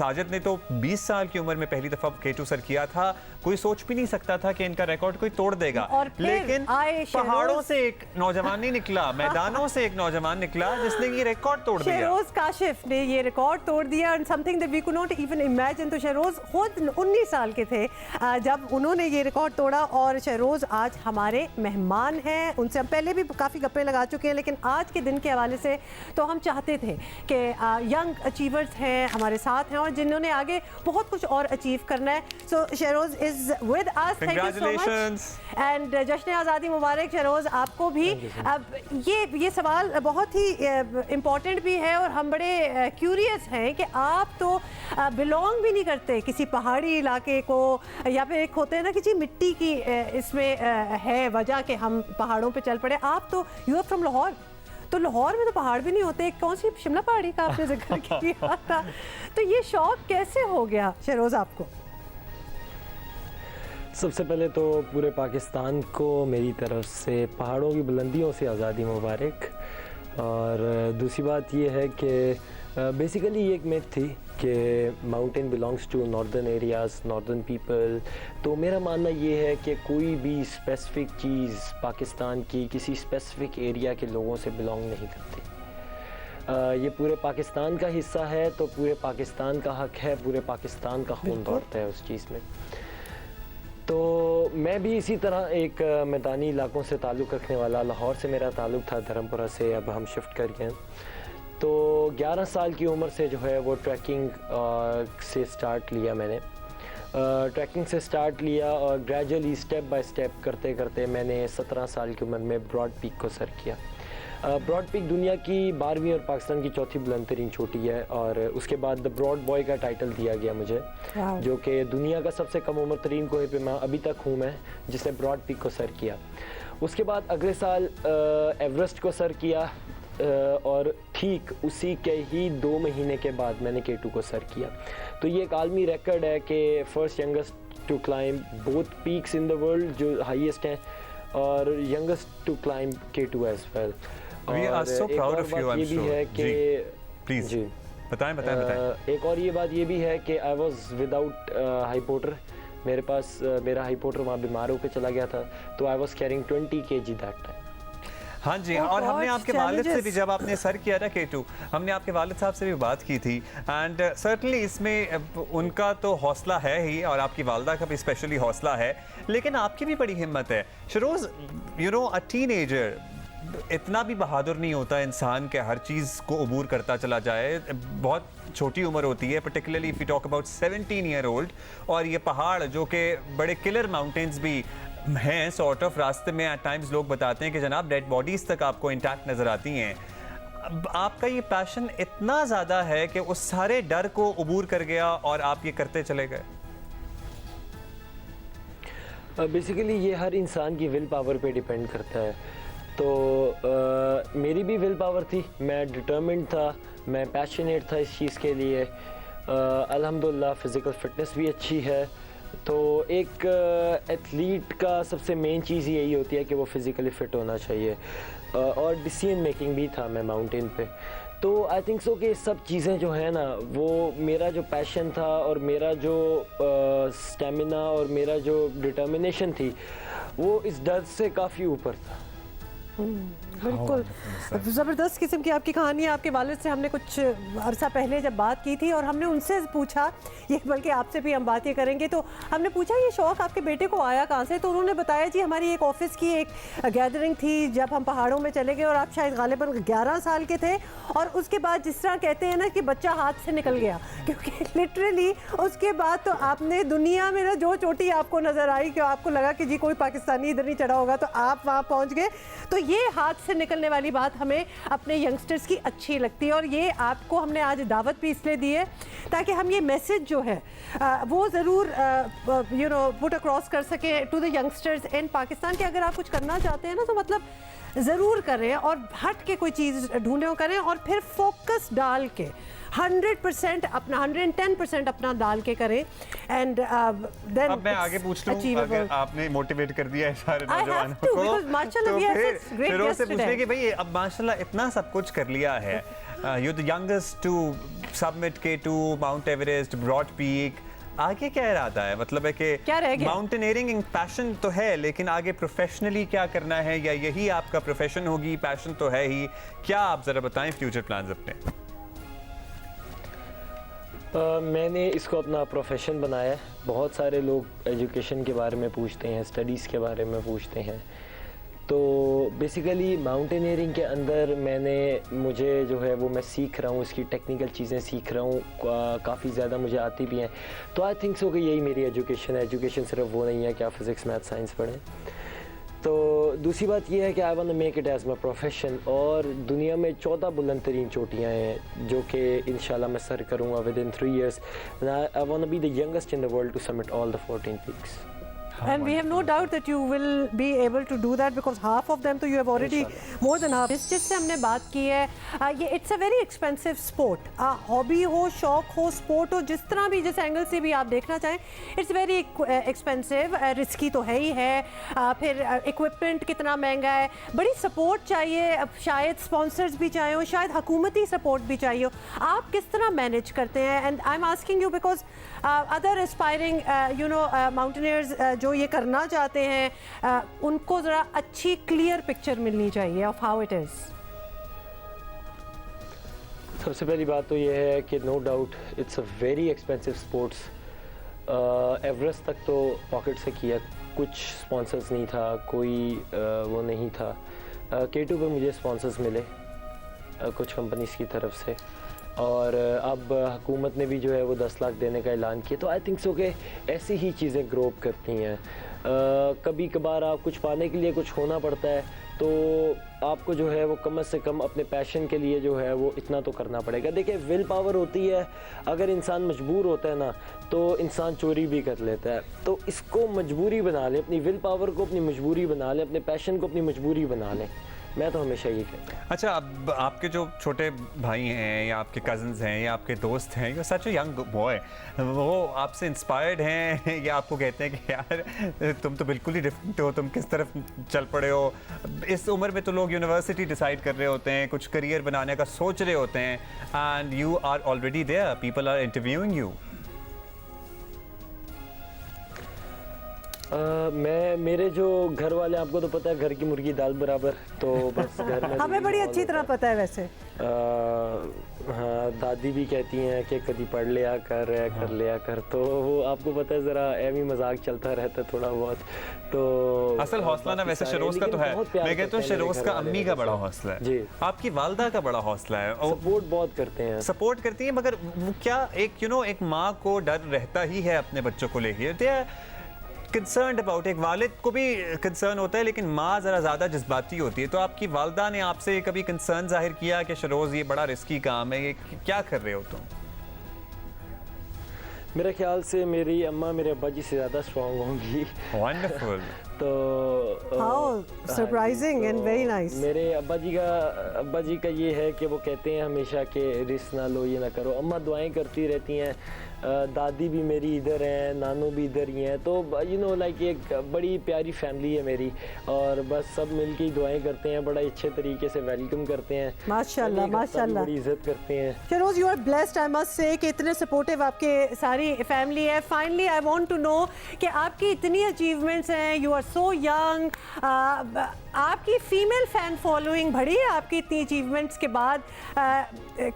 साजिद ने तो 20 साल की उम्र में पहली दफा K2 सर किया था, कोई सोच भी नहीं सकता था कि इनका रिकॉर्ड कोई तोड़ देगा। लेकिन पहाड़ों से एक नौजवान नहीं निकला, मैदानों से एक नौजवान निकला जिसने ये रिकॉर्ड तोड़ दिया। शहरोज काशिफ ने ये रिकॉर्ड तोड़ दिया, and something that we could not even imagine. तो शहरोज खुद 19 साल के थे जब उन्होंने ये रिकॉर्ड तोड़ा, और शहरोज आज हमारे मेहमान हैं। उनसे हम पहले भी काफ़ी गप्पे लगा चुके हैं, लेकिन आज के दिन के हवाले से तो हम चाहते थे कि यंग अचीवर्स हैं हमारे साथ हैं और जिन्होंने आगे बहुत कुछ और अचीव करना है। So Shahroz is with us, thank you so much, and जश्न आज़ादी मुबारक शहरोज आपको भी। अब ये सवाल बहुत ही इम्पोर्टेंट भी है और हम बड़े क्यूरियस हैं कि आप तो बिलोंग भी नहीं करते किसी पहाड़ी इलाके को, या फिर एक होते हैं ना किसी मिट्टी की इसमें है वजह कि हम पहाड़ों पे चल पड़े। आप तो यू आर फ्रॉम लाहौर, तो लाहौर में तो पहाड़ भी नहीं होते, कौन सी शिमला पहाड़ी का आपने जिक्र किया था, तो ये शौक कैसे हो गया शहरोज आपको? सबसे पहले तो पूरे पाकिस्तान को मेरी तरफ से पहाड़ों की बुलंदियों से आज़ादी मुबारक। और दूसरी बात ये है कि बेसिकली ये एक मिथ थी कि mountain belongs to northern areas, northern people. तो मेरा मानना ये है कि कोई भी स्पेसिफ़िक चीज़ पाकिस्तान की किसी स्पेसिफ़िक एरिया के लोगों से बिलोंग नहीं करती। ये पूरे पाकिस्तान का हिस्सा है, तो पूरे पाकिस्तान का हक़ है, पूरे पाकिस्तान का खून दौड़ता है उस चीज़ में। तो मैं भी इसी तरह एक मैदानी इलाकों से ताल्लुक़ रखने वाला, लाहौर से मेरा ताल्लुक़ था, धर्मपुरा से अब हम शिफ्ट कर गए। तो 11 साल की उम्र से जो है वो ट्रैकिंग से स्टार्ट लिया मैंने। ट्रैकिंग से स्टार्ट लिया और ग्रेजुअली स्टेप बाय स्टेप करते करते मैंने 17 साल की उम्र में ब्रॉड पीक को सर किया। ब्रॉड पीक दुनिया की 12वीं और पाकिस्तान की चौथी बुलंद तरीन चोटी है, और उसके बाद द ब्रॉड बॉय का टाइटल दिया गया मुझे, जो कि दुनिया का सबसे कम उम्र तरीन कोहे पे मैं अभी तक हूँ मैं, जिसने ब्रॉड पीक को सर किया। उसके बाद अगले साल एवरेस्ट को सर किया, और ठीक उसी के ही 2 महीने के बाद मैंने K2 को सर किया। तो ये एक आलमी रिकॉर्ड है कि first youngest to climb both peaks in the world, जो हाईएस्ट हैं, और youngest to climb K2 as well. We are so proud of you, I'm sure. जी, प्लीज जी बताएं। एक और ये बात ये भी है कि आई वॉज विदाउट हाईपोटर। मेरे पास मेरा हाईपोटर वहाँ बीमार होकर चला गया था, तो I was carrying 20 kg that time. हाँ जी, और हमने आपके वालिद से भी, जब आपने सर किया था K2, हमने आपके वालिद साहब से भी बात की थी, एंड सर्टनली इसमें उनका तो हौसला है ही और आपकी वालदा का भी स्पेशली हौसला है, लेकिन आपकी भी बड़ी हिम्मत है Sharoz. You know, a teenager इतना भी बहादुर नहीं होता इंसान के हर चीज़ को अबूर करता चला जाए। बहुत छोटी उम्र होती है, particularly if you talk about 17 year old, और ये पहाड़ जो कि बड़े किलर माउंटेन्स भी हैं सॉर्ट ऑफ, रास्ते में एट टाइम्स लोग बताते हैं कि जनाब डेड बॉडीज़ तक आपको इंटैक्ट नज़र आती हैं। आपका ये पैशन इतना ज़्यादा है कि उस सारे डर को अबूर कर गया और आप ये करते चले गए। बेसिकली ये हर इंसान की विल पावर पे डिपेंड करता है। तो मेरी भी विल पावर थी, मैं डिटर्मिन्ड था, मैं पैशनेट था इस चीज़ के लिए। अल्हम्दुलिल्लाह फ़िज़िकल फ़िटनेस भी अच्छी है। तो एक एथलीट का सबसे मेन चीज़ यही होती है कि वो फिज़िकली फ़िट होना चाहिए, और डिसीजन मेकिंग भी था मैं माउंटेन पे। तो आई थिंक सो कि सब चीज़ें जो है ना, वो मेरा जो पैशन था और मेरा जो स्टेमिना और मेरा जो डिटर्मिनेशन थी, वो इस डर से काफ़ी ऊपर था। बिल्कुल ज़बरदस्त किस्म की आपकी कहानी है। आपके वालिद से हमने कुछ अरसा पहले जब बात की थी और हमने उनसे पूछा, ये बल्कि आपसे भी हम बातें करेंगे, तो हमने पूछा ये शौक़ आपके बेटे को आया कहाँ से? तो उन्होंने बताया जी हमारी एक ऑफिस की एक गैदरिंग थी जब हम पहाड़ों में चले गए, और आप शायद गालिबन 11 साल के थे, और उसके बाद जिस तरह कहते हैं ना कि बच्चा हाथ से निकल गया, क्योंकि लिटरली उसके बाद तो आपने दुनिया में ना जो चोटी आपको नज़र आई कि आपको लगा कि जी कोई पाकिस्तानी इधर नहीं चढ़ा होगा, तो आप वहाँ पहुँच गए। तो ये हाथ से निकलने वाली बात हमें अपने यंगस्टर्स की अच्छी लगती है, और ये आपको हमने आज दावत भी इसलिए दी है ताकि हम ये मैसेज जो है वो ज़रूर यू नो पुट अक्रॉस कर सकें to the youngsters in Pakistan कि अगर आप कुछ करना चाहते हैं ना तो मतलब ज़रूर करें और हट के कोई चीज़ ढूंढें करें, और फिर फोकस डाल के 100% अपना 110% अपना डाल के करें एंड देन अब मैं आगे पूछ लूं, अगर आपने मोटिवेट कर दिया है सारे I have नौजवानों to, को, because माशाल्लाह we have फिर such great फिरोज से guests पूछने today. कि भाई अब माशाल्लाह इतना सब कुछ कर लिया है, you the youngest to submit K2 mount Everest, broad peak, आगे क्या इरादा है? मतलब है कि क्या रह गया? माउंटेनियरिंग पैशन तो है, लेकिन आगे प्रोफेशनली क्या करना है, या यही आपका प्रोफेशन होगी? पैशन तो है ही, क्या आप जरा बताएं फ्यूचर प्लान्स अपने। मैंने इसको अपना प्रोफेशन बनाया है। बहुत सारे लोग एजुकेशन के बारे में पूछते हैं, स्टडीज़ के बारे में पूछते हैं, तो बेसिकली माउंटेनियरिंग के अंदर मुझे जो है वो मैं सीख रहा हूँ, इसकी टेक्निकल चीज़ें सीख रहा हूँ, काफ़ी ज़्यादा मुझे आती भी हैं। तो आई थिंक सो कि यही मेरी एजुकेशन है। एजुकेशन सिर्फ वो नहीं है कि आप फिज़िक्स मैथ साइंस पढ़ें। तो दूसरी बात यह है कि I want to make it as my profession. और दुनिया में 14 बुलंद तरीन चोटियाँ हैं जो कि इंशाल्लाह मैं सर करूँगा within 3 years। I want to be the youngest in the world to summit all the 14 peaks। And we have no doubt that you will be able to do that because half of them तो you have already more than half. जिससे हमने बात की है, ये it's a very expensive sport. Hobby हो, शौक हो, स्पोर्ट हो, जिस तरह भी, जिस एंगल से भी आप देखना चाहें, it's very expensive, रिस्की तो है ही है। फिर इक्विपमेंट कितना महंगा है, बड़ी सपोर्ट चाहिए, अब शायद स्पॉन्सर्स भी चाहिए हो, शायद हुकूमती सपोर्ट भी चाहिए हो। आप किस तरह मैनेज करते हैं? And I am asking you because other aspiring mountaineers जो ये करना चाहते हैं, उनको ज़रा अच्छी क्लियर पिक्चर मिलनी चाहिए ऑफ हाउ इट इज़। सबसे पहली बात तो ये है कि no doubt it's a very expensive sports. Everest तक तो पॉकेट से किया, कुछ स्पॉन्सर्स नहीं था, कोई वो नहीं था। K2 पर मुझे स्पॉन्सर्स मिले कुछ कंपनीज की तरफ से, और अब हुकूमत ने भी जो है वो 10 लाख देने का ऐलान किया। तो आई थिंक सो कि ऐसी ही चीज़ें ग्रो अप करती हैं। कभी कभार आप कुछ पाने के लिए कुछ होना पड़ता है, तो आपको जो है वो कम से कम अपने पैशन के लिए जो है वो इतना तो करना पड़ेगा। देखिए, विल पावर होती है, अगर इंसान मजबूर होता है ना तो इंसान चोरी भी कर लेता है। तो इसको मजबूरी बना लें, अपनी विल पावर को अपनी मजबूरी बना लें, अपने पैशन को अपनी मजबूरी बना लें। मैं तो हमेशा ये कहता हूँ। अच्छा, अब आपके जो छोटे भाई हैं या आपके कज़न्स हैं या आपके दोस्त हैं, you such a young boy, वो आपसे इंस्पायर्ड हैं या आपको कहते हैं कि यार तुम तो बिल्कुल ही डिफरेंट हो, तुम किस तरफ चल पड़े हो? इस उम्र में तो लोग यूनिवर्सिटी डिसाइड कर रहे होते हैं, कुछ करियर बनाने का सोच रहे होते हैं, and you are already there, people are interviewing you. मेरे जो घर वाले, आपको तो पता है घर की मुर्गी दाल बराबर, तो बस घर में हमें बड़ी अच्छी तरह पता है वैसे। हाँ, दादी भी कहती हैं कि कभी पढ़ लिया कर लिया कर, तो वो आपको पता है ज़रा एमी मजाक चलता रहता है थोड़ा बहुत। तो असल हौसला ना वैसे शरोज का तो है, मैं कहता हूँ शरोज का अम्मी का बड़ा हौसला है जी, आपकी वालदा का बड़ा हौसला है, सपोर्ट बहुत करते हैं, सपोर्ट करती हैं। मगर वो क्या एक एक माँ को डर रहता ही है अपने बच्चों को लेके, कंसर्न अबाउट, एक वालिद को भी कंसर्न होता है लेकिन माँ ज़रा ज़्यादा जज्बाती होती है। तो आपकी वालदा ने आपसे कभी कंसर्न जाहिर किया कि शरोज़ ये बड़ा रिस्की काम है, ये क्या कर रहे हो तुम? मेरे ख्याल से मेरी अम्मा मेरे अब्बा जी से ज़्यादा स्ट्रॉन्ग होंगी। वंडरफुल। तो how surprising and very nice. मेरे अब्बा जी का ये है कि वो कहते हैं हमेशा कि रिस्क ना लो, ये ना करो। अम्मा दुआएं करती रहती हैं, दादी भी मेरी इधर हैं, नानू भी इधर ही हैं, तो लाइक एक बड़ी प्यारी फैमिली है मेरी, और बस सब मिलके ही दुआएं करते हैं, बड़ा अच्छे तरीके से वेलकम करते हैं, माशाल्लाह माशाल्लाह, बड़ी इज्जत करते हैं। Shahroz, you are blessed, I must say कि इतने सपोर्टिव आपके सारी फैमिली है। Finally I want to know कि आपकी इतनी अचीवमेंट्स हैं, यू आर सो यंग, आपकी फीमेल फैन फॉलोइंग बढ़ी है आपकी इतनी अचीवमेंट्स के बाद?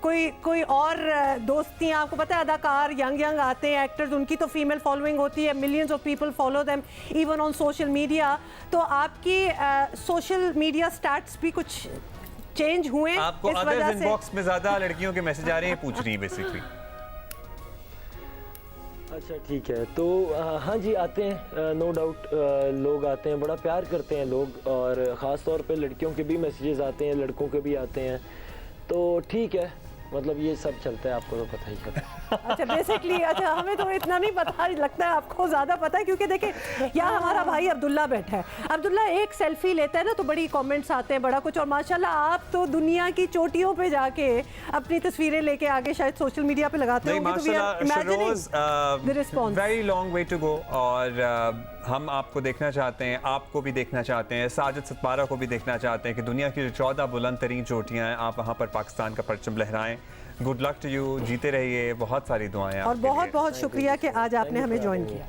कोई और दोस्तियाँ, आपको पता है अदाकार यंग आते हैं, एक्टर्स, उनकी तो फीमेल फॉलोइंग होती है, millions of people follow them even on social media. तो आपकी सोशल मीडिया स्टैट्स भी कुछ चेंज हुए हैं? आपको अदर इनबॉक्स में ज़्यादा लड़कियों के मैसेज आ रहे हैं, पूछ रही हैं बेसिकली। अच्छा ठीक है, तो हाँ जी आते हैं, नो डाउट लोग आते हैं, बड़ा प्यार करते हैं लोग, और ख़ास तौर पे लड़कियों के भी मैसेजेस आते हैं, लड़कों के भी आते हैं, तो ठीक है, मतलब ये सब चलता है, आपको तो पता ही है। अच्छा बेसिकली, अच्छा हमें तो इतना नहीं पता, लगता है आपको ज़्यादा पता है, क्योंकि देखिए यहाँ हमारा भाई अब्दुल्ला बैठा है। अब्दुल्ला एक सेल्फी लेता है ना तो बड़ी कमेंट्स आते हैं, बड़ा कुछ, और माशाल्लाह आप तो दुनिया की चोटियों पे जाके अपनी तस्वीरें लेके आगे शायद सोशल मीडिया पे लगाते नहीं, होंगे, तो we are imagining the response. Very long way to go, और हम आपको देखना चाहते हैं, आपको भी देखना चाहते हैं, साजिद सतपारा को भी देखना चाहते हैं कि दुनिया की जो 14 बुलंद तरीन चोटियां हैं, आप वहाँ पर पाकिस्तान का परचम लहराएं। गुड लक टू यू, जीते रहिए, बहुत सारी दुआएं और आपके लिए। बहुत बहुत शुक्रिया कि आज आपने हमें ज्वाइन किया।